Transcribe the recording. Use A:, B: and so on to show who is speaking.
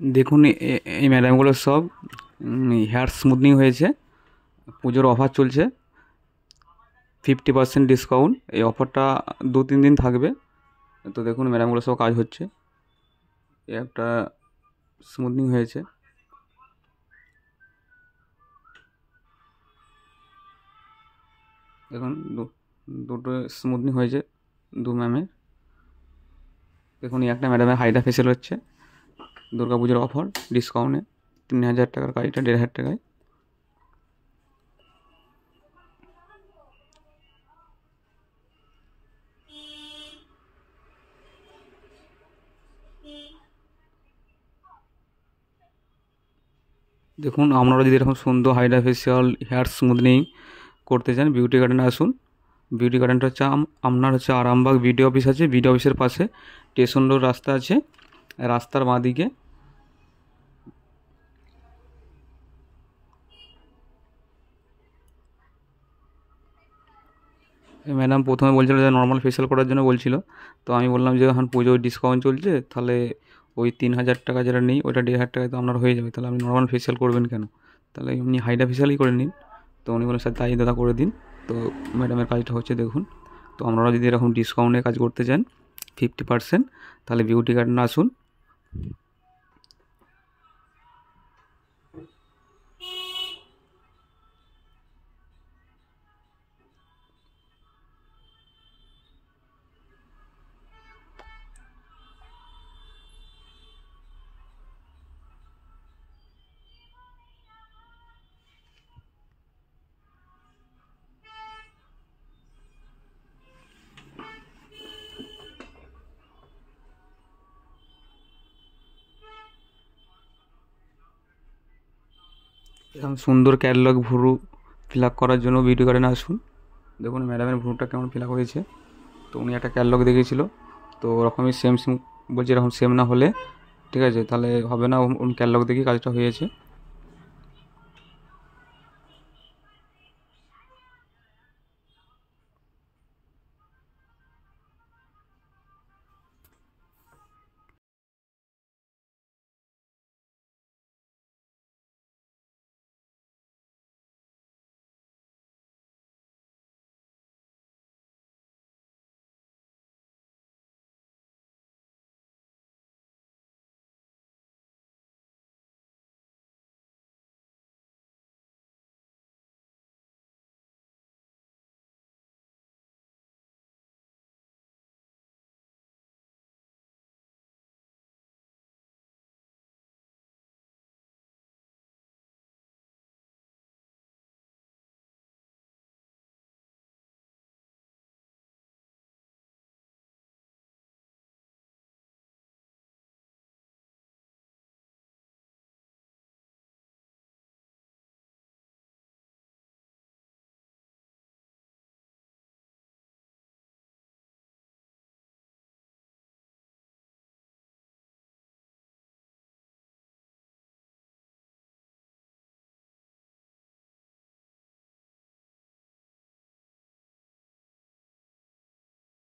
A: দেখুন এই ম্যাডামগুলো সব হেয়ার স্মুথনিং হয়েছে, পুজোর অফার চলছে, 50% ডিসকাউন্ট। এই অফারটা 2-3 দিন থাকবে। তো দেখুন ম্যাডামগুলো সব কাজ হচ্ছে, এই একটা স্মুথনিং হয়েছে। দেখুন দুটো স্মুথনিং হয়েছে দু ম্যামের। দেখুন এই একটা ম্যাডামের হাইড্রা ফেশিয়াল হচ্ছে দুর্গা পুজোর অফার ডিসকাউন্টে, 3000 টাকার কাজটা 1500 টাকায়। দেখুন আপনারা যদি এরকম সুন্দর হাইড্রা ফেশিয়াল হেয়ার স্মুথনিং করতে চান, বিউটি গার্ডেনে আসুন। বিউটি গার্ডেনটা হচ্ছে আপনার হচ্ছে আরামবাগ বিডিও অফিস আছে, বিডিও অফিসের পাশে স্টেশন রোড রাস্তা আছে, রাস্তার বাঁদিকে। ম্যাডাম প্রথমে বলছিল যে নর্মাল ফেশিয়াল করার জন্য বলছিল, তো আমি বললাম যে এখন পুজোয় ডিসকাউন্ট চলছে, তাহলে ওই 3000 টাকা যেটা নেই ওটা 1500 টাকায় তো আপনার হয়ে যাবে, তাহলে আপনি নর্মাল ফেশিয়াল করবেন কেন, তাহলে এমনি হাইড্রা ফেশিয়ালই করে নিন। তো উনি বলেন স্যার তাই দাদা করে দিন। তো ম্যাডামের কাজটা হচ্ছে দেখুন। তো আপনারা যদি এরকম ডিসকাউন্টে কাজ করতে চান 50%, তাহলে বিউটি গার্ডেনে আসুন। এরকম সুন্দর ক্যাটালগ ভুরু ফিল আপ করার জন্য বিউটি গার্ডেনে আসুন। দেখুন ম্যাডামের ভুরুটা কেমন ফিল আপ হয়েছে। তো উনি একটা ক্যাটালগ দেখিয়েছিল, তো ওরকমই সেম বলছে, এরকম সেম না হলে ঠিক আছে তাহলে হবে না, উনি ক্যাটালগ দেখে কাজটা হয়েছে।